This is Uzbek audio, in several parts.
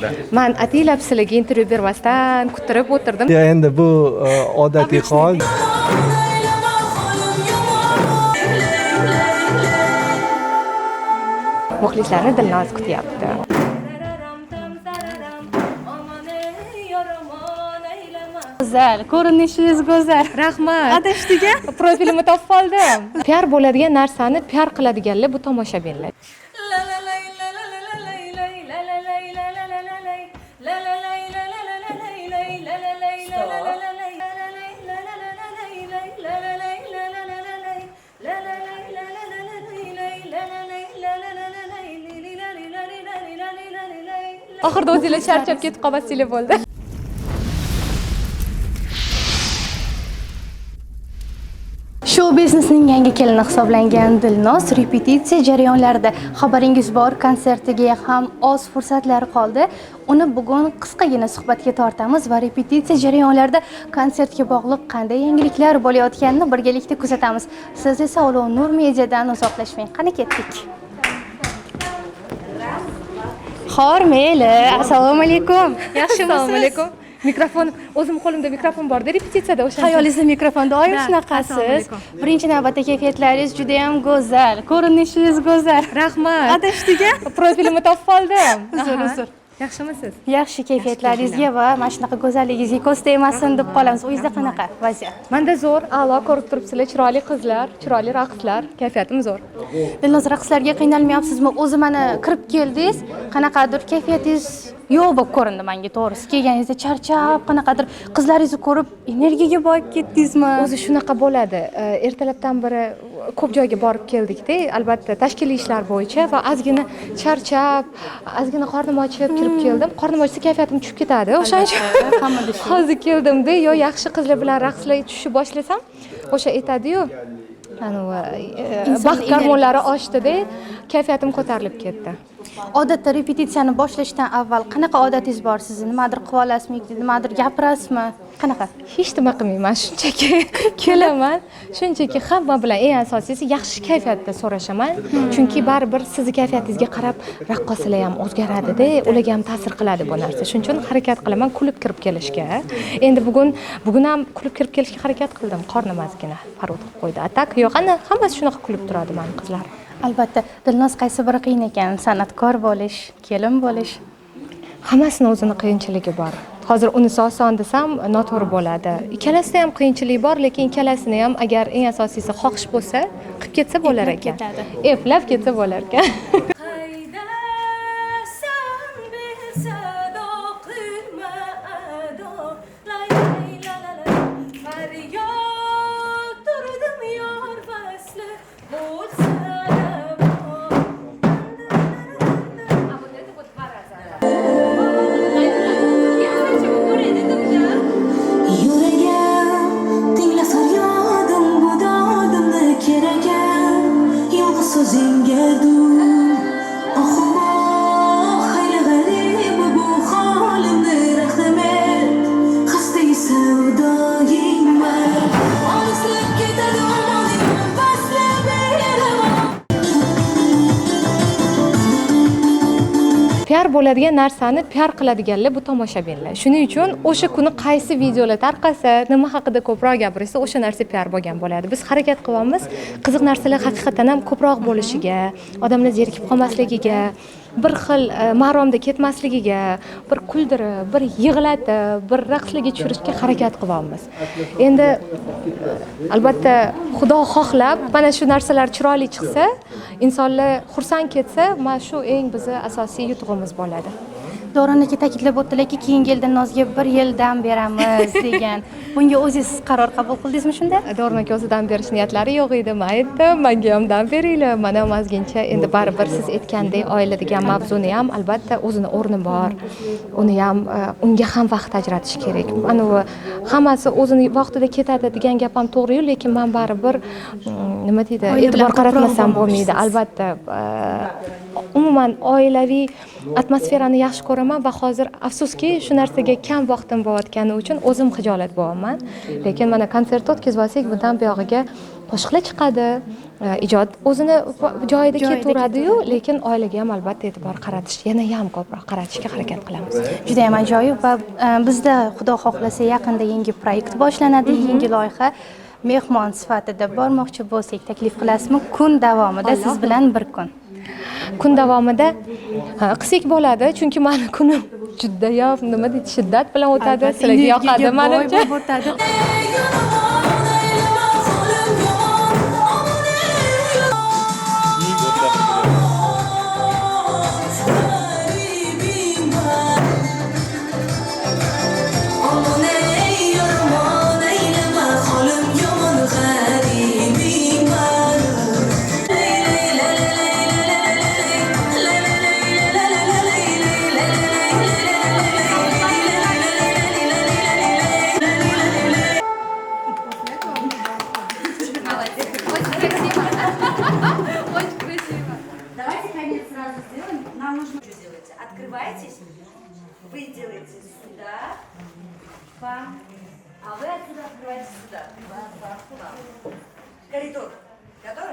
haqida. Men ataylab sizlarga intervyu bermasdan kuttirib o'tirdim. Endi bu odatiy hol. Muxlislarni Dilnoz kutyapti. Go'zal, ko'rinishingiz go'zal. Rahmat. Adashdiga Profilimni topib oldim. PR bo'ladigan narsani PR qiladiganlar bu tomoshabinlar. Oxirida o'zingizlar charchab ketib qolmasinglar bo'ldi. Show biznesning yangi kelini hisoblangan Dilnoz repetitsiya jarayonlarida xabaringiz bor, konsertiga ham oz fursatlar qoldi. Uni bugun qisqagina suhbatga tortamiz va repetitsiya jarayonlarida konsertga bog'liq qanday yangiliklar bo'layotganini birgalikda kuzatamiz. Siz esa Olov Nur Mediadan uzoqlashmang. Qani ketdik. Xor, mayli. Assalomu alaykum. Yaxshimisiz? Assalomu alaykum. Mikrofon, o'zim qo'limda mikrofon bor-da repetitsiyada o'sha. Xayolingizda mikrofon doim shunaqasiz. Birinchi navbatda kayfiyatlaringiz juda ham go'zal, ko'rinishingiz go'zal. Rahmat. Adashdiga Profilimni topib oldim. uzr. Yaxshimisiz? Yaxshi kayfiyatlaringizga va mana shunaqa go'zalligingizga ko'z tegmasin deb qolamiz. O'zingizda qanaqa vaziyat? Menda zo'r, a'lo ko'rib turibsizlar, chiroyli qizlar, chiroyli raqslar, kayfiyatim zo'r. Dilnoz, raqslarga qiynalmayapsizmi? O'zi mana kirib keldingiz, qanaqadir kayfiyatingiz yo'q bo'lib ko'rindi menga, to'g'risi. Kelganingizda charchab, qanaqadir qizlaringizni ko'rib energiyaga boyib ketdingizmi? O'zi shunaqa bo'ladi. Ertalabdan beri ko'p joyga borib keldik-da, albatta tashkiliy ishlar bo'yicha va ozgina charchab, ozgina qornim ochib kirib keldim. Qornim ochsa kayfiyatim tushib ketadi. O'shaning uchun hammada shu. hozir keldim-da, yo yaxshi qizlar bilan raqslar tushib boshlasam, o'sha aytadi-yu, baxt gormonlari oshdi-da, kayfiyatim ko'tarilib ketdi. Odatda repetitsiyani boshlashdan avval qanaqa odatingiz bor sizni? Nimadir qilib olasizmi, nimadir gapirasizmi? Qanaqa? Hech nima qilmayman, shunchaki kelaman. Shunchaki hamma bilan eng asosiysi yaxshi kayfiyatda so'rashaman. Chunki baribir sizni kayfiyatingizga qarab raqqosalar ham o'zgaradi-da, ularga ham ta'sir qiladi bu narsa. Shuning uchun harakat qilaman kulib kirib kelishga. Endi bugun ham kulib kirib kelishga harakat qildim. Qornim ozgina parod qilib qo'ydi. Atak yo'q, ana hammasi shunaqa kulib turadi mening qizlar. Albatta, Dilnoz qaysi biri qiyin ekan? San'atkor bo'lish, kelin bo'lish. Hammasini o'zini qiyinchiligi bor. Hozir unisi oson desam, noto'g'ri bo'ladi. Ikkalasida ham qiyinchilik bor, lekin ikkalasini ham agar eng asosiysi xohish bo'lsa, qilib ketsa bo'lar ekan. Eplab ketsa bo'lar ekan. PR bo'ladigan narsani PR qiladiganlar bu tomoshabinlar. Shuning uchun o'sha kuni qaysi videolar tarqasa, nima haqida ko'proq gapirsa, o'sha narsa PR bo'lgan bo'ladi. Biz harakat qilyapmiz, qiziq narsalar haqiqatan ham ko'proq bo'lishiga, odamlar zerikib qolmasligiga, bir xil maromda ketmasligiga, bir kuldirib, bir yig'latib, bir raqslarga tushirishga harakat qilyapmiz. Endi albatta Xudo xohlab, mana shu narsalar chiroyli chiqsa, insonlar xursand ketsa, mana shu eng bizning asosiy yutug'imiz bo'ladi. Davron aka ta'kidlab o'tdilarki, keyingi yilda Nozga 1 yil dam beramiz degan. Bunga o'zingiz qaror qabul qildingizmi shunda? Davron aka o'zi dam berish niyatlari yo'q edi. Men aytdim, menga ham dam beringlar. Mana ham ozgincha endi baribir siz aytgandek oila degan mavzuni ham albatta o'zini o'rni bor. Uni ham unga ham vaqt ajratish kerak. Mana bu hammasi o'zini vaqtida ketadi degan gap ham to'g'ri-yu, lekin men baribir nima deydi, e'tibor qaratmasam bo'lmaydi. Albatta umuman oilaviy atmosferani yaxshi ko'raman va hozir afsuski shu narsaga kam vaqtim bo'layotgani uchun o'zim xijolat bo'laman. Lekin mana konsert o'tkazib olsak, bundan buyog'iga qo'shiqlar chiqadi, ijod o'zini joyida ketaveradi-yu, lekin oilaga ham albatta e'tibor qaratish, yana ham ko'proq qaratishga harakat qilamiz. Juda ham ajoyib va bizda xudo xohlasa yaqinda yangi proyekt boshlanadi, yangi loyiha. Mehmon sifatida bormoqchi bo'lsak, taklif qilasizmi? Kun davomida siz bilan bir kun. Kun davomida qilsak bo'ladi, chunki meni kunim judayam nima deydi, shiddat bilan o'tadi. Sizlarga yoqadi, menimcha. o'tadi. Давайте конец сразу сделаем. Нам нужно что делаете? Открываетесь, вы делаете сюда, бам, а вы отсюда открываете сюда. Бам, бам, бам. Коридор. Готовы?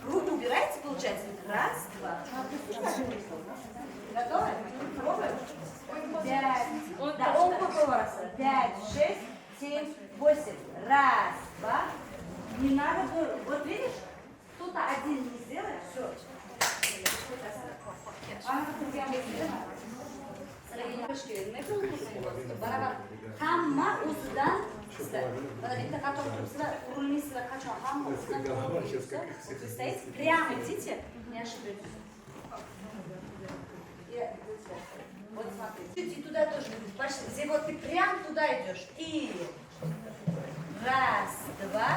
Руки убираете, получается? Раз, два. Готовы? Пробуем? 5. Да, он поворотся. 5, 6, 7, 8. Раз, два. Не надо было. Вот видишь? Кто-то один не сделает, все. Hamma o'zidan mana bitta qator turibsizlar, urinmaysizlar qachon, hamma o'zidan to'g'ri bo'lsa, вы стоите, прямо идите, не ошибайтесь. Вот смотри, и туда тоже, пошли, где вот ты прям туда идешь, и раз, два,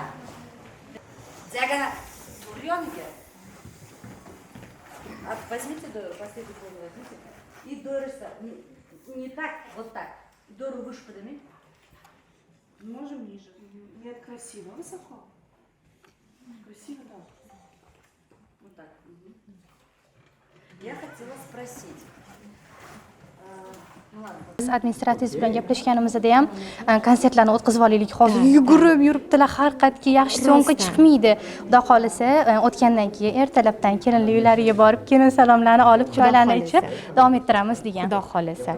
диагональ, приемники. Возьмите дору, последний пол возьмите. И дору не так, вот так. Дору выше подними. Можем ниже. Нет, красиво, высоко. Красиво, да. Вот так. Я хотела спросить. Ну ладно. Biz administrativ bilan gaplashganimizda ham konsertlarni o'tkazib olaylik. Hozir yugurib yuribdilar, har qatga yaxshi syomka chiqmaydi. Xudo xolisa, o'tgandan keyin ertalabdan kelinli uylariga borib, kelin salomlarni olib, choylarni ichib davom ettiramiz degan. Xudo xolisa.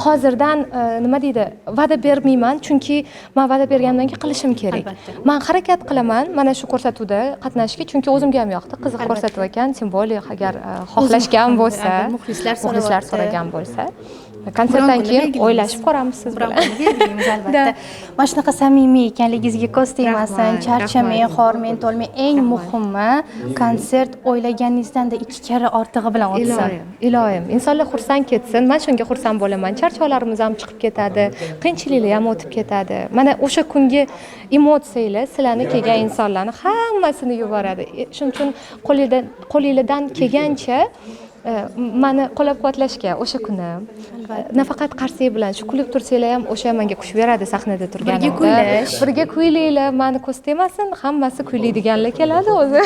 Hozirdan nima deydi, va'da bermayman, chunki men va'da bergandan keyin qilishim kerak. Men harakat qilaman mana shu ko'rsatuvda qatnashishga, chunki o'zimga ham yoqdi, qiziq ko'rsatuv ekan, tim bo'li agar xohlashgan bo'lsa, muxlislar so'ragan bo'lsa, konsertdan keyin o'ylashib ko'ramiz siz bilan. Deymiz albatta. Mana shunaqa samimiy ekanligingizga ko'z tegmasin, charchamang, hormang, to'lmang. Eng muhimi konsert o'ylaganingizdan-da 2 karra ortig'i bilan o'tsin. Iloyim, insonlar xursand ketsin. Men shunga xursand bo'laman. Charchoqlarimiz ham chiqib ketadi, qiyinchiliklar ham o'tib ketadi. Mana o'sha kungi emotsiyalar sizlarni kelgan insonlarni hammasini yuboradi. Shuning uchun qo'lingizdan kelgancha meni qo'llab-quvvatlashga o'sha kuni nafaqat qarsak bilan shu kulib tursanglar ham o'sha menga kuch beradi sahnada turganimda. Birga kuylanglar, meni ko'z tegmasin, hammasi kuylaydiganlar keladi o'zi.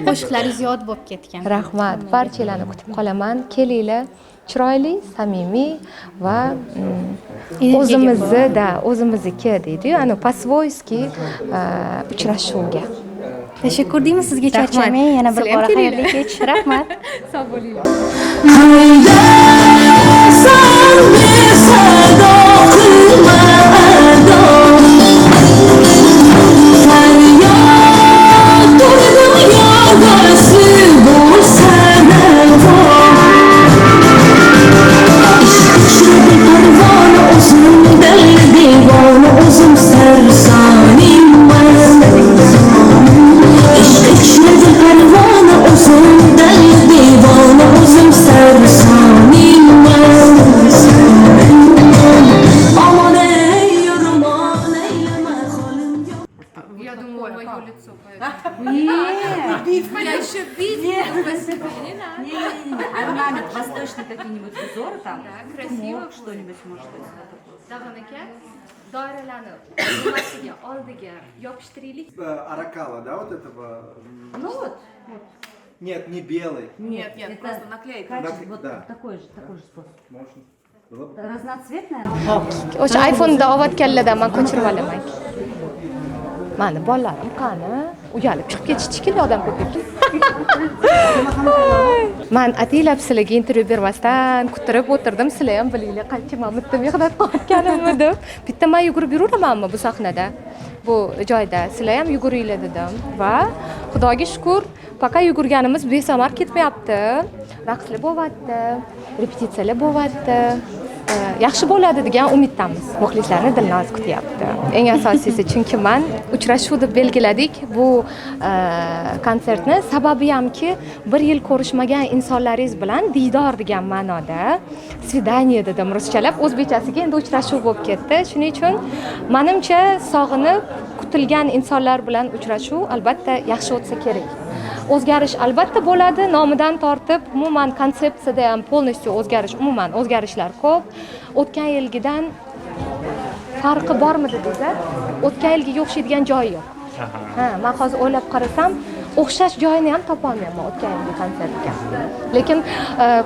Qo'shiqlaringiz yod bo'lib ketgan. Rahmat, barchalarni kutib qolaman. Kelinglar. Chiroyli, samimiy va o'zimizniki deydi-yu, ana по-свойски uchrashuvga. Tashakkur deymiz sizga, charchamang. Yana bir bora xayrli kech. Rahmat. Sog' bo'linglar. Орнамент, восточные какие-нибудь узоры там, красиво что-нибудь может быть. Davon aka, doiralarni nimasiga oldiga yopishtiraylik. Аракала, да, вот этого? Ну вот. Нет, не белый. Нет, просто наклейка. Качество, вот Да. такой же способ. Можно? Было бы. Разноцветная. O'sha iPhone'da olib kelganlardan men ko'chirib olaman. Mani bolalarim qani? Uyalib chiqib ketishdi shekilli odam ko'p ekan. Men ataylab sizlarga intervyu bermasdan kuttirib o'tirdim. Sizlar ham bilinglar qancha men bitta mehnat qilayotganimni deb. Bitta men yugurib yuramanmi bu sahnada? Bu joyda sizlar ham yuguringlar dedim va Xudoga shukr, faqat yugurganimiz besamar ketmayapti. Raqslar bo'lyapti, repetitsiyalar bo'lyapti. Yaxshi bo'ladi degan umiddamiz. Muxlislarni Dilnoz kutyapti. Eng asosiysi chunki men uchrashuv deb belgiladik bu konsertni. Sababi hamki 1 yil ko'rishmagan insonlaringiz bilan diydor degan ma'noda svidaniya dedim ruschalab, o'zbekchasiga endi uchrashuv bo'lib ketdi. Shuning uchun menimcha sog'inib kutilgan insonlar bilan uchrashuv albatta yaxshi o'tsa kerak. O'zgarish albatta bo'ladi, nomidan tortib, umuman konsepsiyada ham полностью o'zgarish, umuman o'zgarishlar ko'p. O'tgan yilgidan farqi bormi dedingizlar? O'tgan yilga o'xshaydigan joyi yo'q. Men hozir o'ylab qarasam, o'xshash joyini ham topa olmayman o'tgan yilgi konsertga. Lekin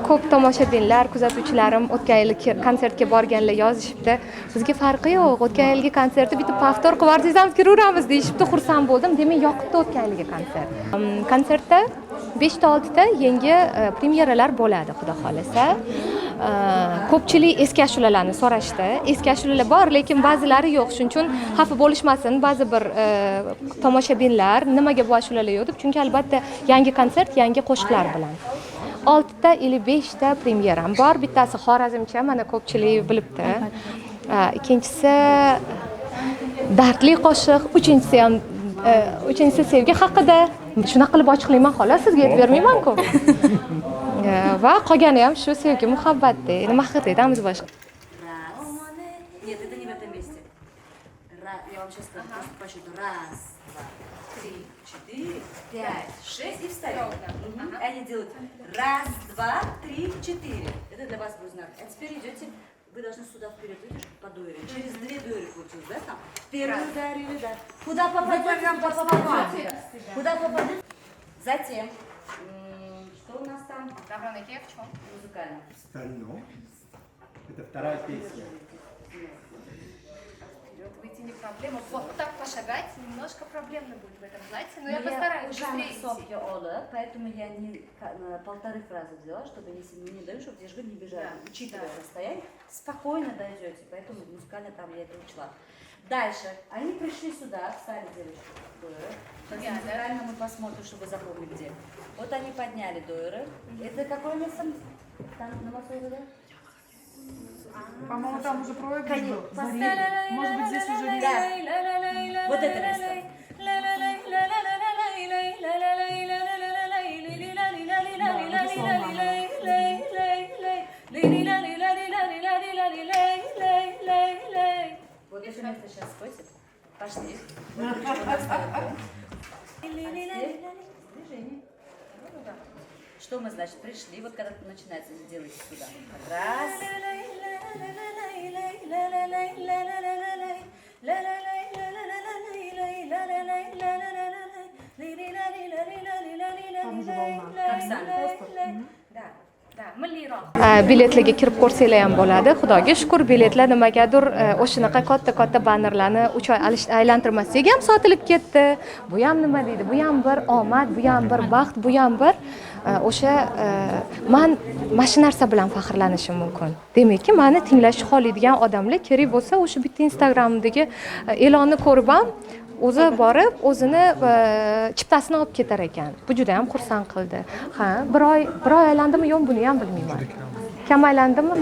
ko'p tomoshabinlar, kuzatuvchilarim o'tgan yilgi konsertga borganlar yozishibdi. Bizga farqi yo'q. O'tgan yilgi konsertni bitta повтор qilib ham kiraveramiz deyishibdi. Xursand bo'ldim. Demak, yoqibdi o'tgan yilgi konsert. Konsertda 5 ta 6 ta yangi premyeralar bo'ladi, xudo xolasa. Ko'pchilik eski ashulalarni so'rashdi. Eski ashulalar bor, lekin ba'zilari yo'q. Shuning uchun xafa bo'lishmasin ba'zi bir tomoshabinlar nimaga bu ashulalar yo'q deb. Chunki albatta yangi konsert, yangi qo'shiqlar bilan. 6 ta или 5 ta premyeram bor. Bittasi Xorazmcha, mana ko'pchilik bilibdi. Ikkinchisi Dardli qo'shiq, uchinchisi sevgi haqida. Shunaqa qilib ochiqlayman, xolos sizga aytib bermayman-ku. Va qolgani ham shu sevgi muhabbatda. Nima haqida aytamiz boshqa? Нет, это не в этом месте. Я вам сейчас скажу, по счету. 1, 2, 3, 4, 5, 6 и встаем. Они делают 1, 2, 3, 4. Это для вас будет знак. А теперь идете, вы должны сюда вперед, видишь, по дуэри. Через 2 дуэри получилось, да, там? Первую ударили, да. Куда попадете, куда попадете. Затем, что у нас там? Музыкально. Стально. Это вторая песня. Выйти не проблема. Вот так пошагать немножко проблемно будет в этом платье, но я постараюсь быстрее идти. Поэтому я не 1,5 фразы взяла, чтобы если не даю, чтобы держи не бежали. Учитывая расстояние, спокойно дойдете, поэтому музыкально там я это учла. Дальше, они пришли сюда, встали девочки, дуэры. Сейчас музыкально мы посмотрим, чтобы запомнили где. Вот они подняли дуэры. Это какое место? Там на Москве, да? По-моему, там уже проект был. Поставили. Может быть, здесь уже не... Да. Вот это место. Вот это место сейчас спойте. Пошли. Движение. Что мы, значит, пришли, вот когда начинается, сделайте сюда. Раз. Как сами. Да. Biletlarga kirib ko'rsanglar ham bo'ladi. Xudoga shukr, biletlar nimagadir o'shanaqa katta bannerlarni 3 oy aylantirmaslik ham sotilib ketdi. Bu ham nima deydi? Bu ham bir omad, bu ham bir baxt, bu ham bir o'sha men mana shu narsa bilan faxrlanishim mumkin. Demakki, meni tinglashni xohlaydigan odamlar kerak bo'lsa, o'sha bitta Instagramdagi e'lonni ko'rib ham o'zi borib, o'zini chiptasini olib ketar ekan. Bu juda ham xursand qildi. Ha, bir oy aylandimi, yo'q, buni ham bilmayman. Kam aylandimi?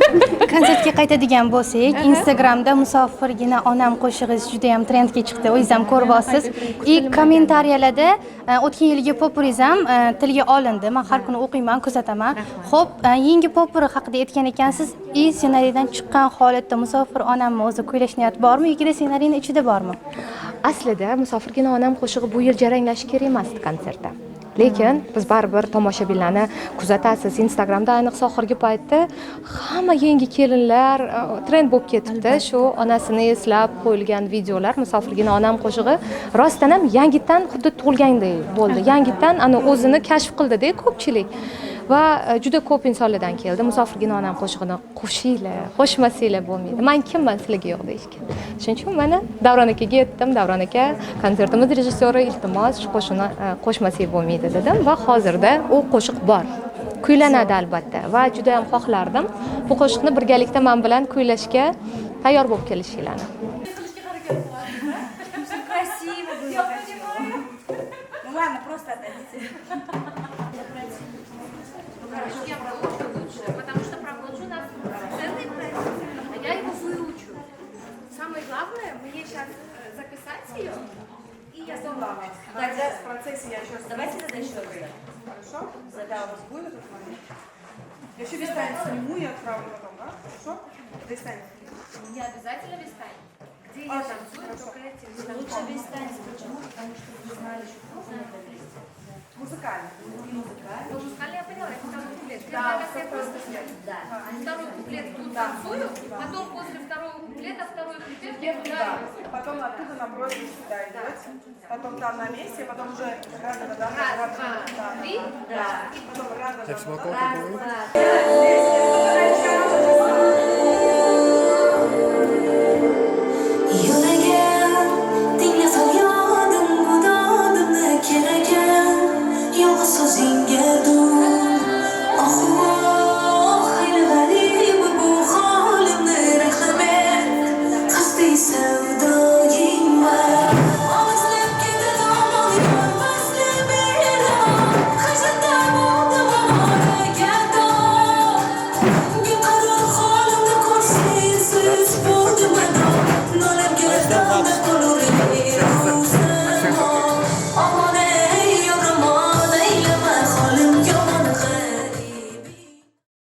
Konsertga qaytadigan bo'lsak, Instagramda Musofirgina onam qo'shig'i juda ham trendga chiqdi. O'zingiz ham ko'rib olasiz. Kommentariyalarda o'tgan yilgi popuriz ham tilga olindi. Men har kuni o'qiyman, kuzataman. Xo'p, yangi popuri haqida aytgan ekansiz. Ssenariydan chiqqan holatda Musofir onamni o'zi kuylash niyat bormi yoki ssenariyning ichida bormi? Aslida Musofirgina onam qo'shig'i bu yil jaranglashi kerak emasdi konsertda. Lekin biz baribir tomoshabinlarni kuzatasiz. Instagramda ayniqsa oxirgi paytda hamma yangi kelinlar trend bo'lib ketibdi. Shu onasini eslab qo'yilgan videolar, Musofirgina onam qo'shig'i rostdan ham yangitdan xuddi tug'ilgandek bo'ldi. Yangitdan ana o'zini kashf qildi-da ko'pchilik. va juda ko'p insonlardan keldi. Musofirgina onam qo'shig'ini qo'shinglar, qo'shmasanglar bo'lmaydi. Men kimman sizlarga yo'q deyishgan. Shuning uchun mana Davron akaga aytdim, Davron aka, konsertimiz rejissyori, iltimos shu qo'shiqni qo'shmasak bo'lmaydi dedim va hozirda u qo'shiq bor. Kuylanadi albatta va juda ham xohlardim bu qo'shiqni birgalikda men bilan kuylashga tayyor bo'lib kelishinglarni. Красиво было, красиво. Ну ладно, просто отойдите. Хорошо, я проучу лучше, потому что проучу нас целый проект, а я его выучу. Самое главное, мне сейчас записать ее, и я сама. Тогда В процессе я сейчас... давайте тогда еще раз. Хорошо? Да, у вас будет этот момент? Я еще листание сниму и отправлю потом, да? Хорошо? Листание. Не обязательно вестань. Где я танцую, только эти. Лучше весь танец. Почему? Потому что вы знали, что нужно это вести. Музыкально. Ну, музыкально я поняла, это второй куплет. Да, Я просто Да. второй куплет тут танцую, потом после второго куплета второй куплет я Да. туда. Потом оттуда напротив сюда идете. Потом там на месте, потом уже рада. Раз, два, три. Да. Потом рада. Раз, два.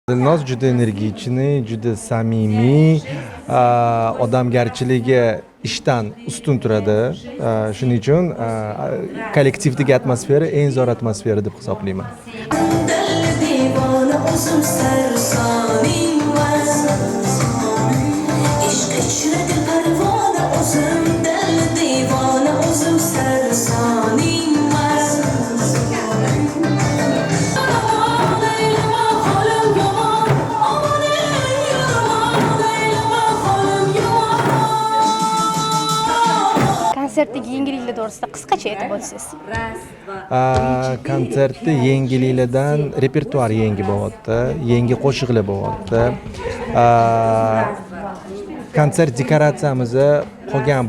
Dilnoz juda energichniy, juda samimiy, odamgarchiligi ishdan ustun turadi. Shuning uchun kollektivdagi atmosfera eng zo'r atmosfera deb hisoblayman. Konsertdagi yangiliklar to'g'risida qisqacha aytib o'tsangiz. Раз, два. Konsertda yangiliklardan repertuar yangi bo'lyapti, yangi qo'shiqlar bo'lyapti. Konsert dekoratsiyamiz qolgan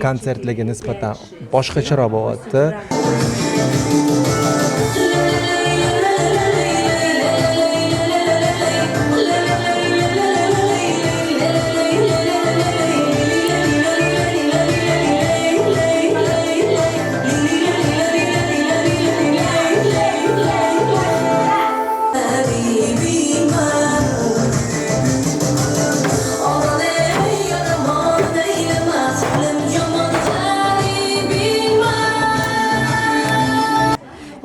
konsertlarga nisbatan boshqacharoq bo'lyapti.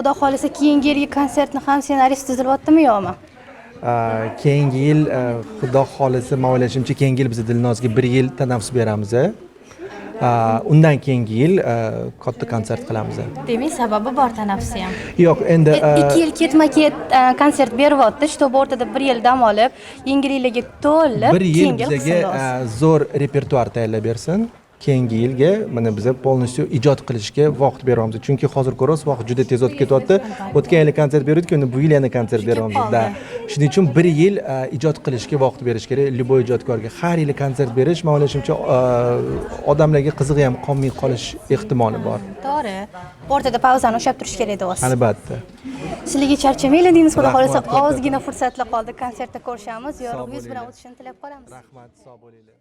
Xudo xolisa keyingi yilgi konsertni ham ssenariysi tuzilyaptimi yo'qmi? Keyingi yil xudo xolisa, men o'ylashimcha keyingi yil biz Dilnozga 1 yil tanaffus beramiz. Undan keyingi yil katta konsert qilamiz. Demak, sababi bor tanaffusda ham. Yo'q, endi 2 yil ketma-ket konsert beryapti, shtob o'rtada 1 yil dam olib, yangiliklarga to'lib, 1 yil bizga zo'r repertuar tayyorlab bersin. Keyingi yilga mana biz polностью ijod qilishga vaqt beryapmiz. Chunki hozir ko'rasiz, vaqt juda tez o'tib ketyapti. O'tgan yil konsert berdik, endi bu yil yana konsert beryapmiz. Shuning uchun 1 yil ijod qilishga vaqt berish kerak. Любой ijodkorga har yili konsert berish, men o'ylashimcha odamlarga qizig'i ham qolmay qolish ehtimoli bor. To'g'ri. O'rtada pauzani ushlab turish kerak edi o'zi. Albatta. Sizlarga charchamanglar deymiz, xudo xolisa ozgina fursatlar qoldi, konsertda ko'rishamiz. Yorug' yuz bilan o'tishini tilab qolamiz. Rahmat, sog' bo'linglar.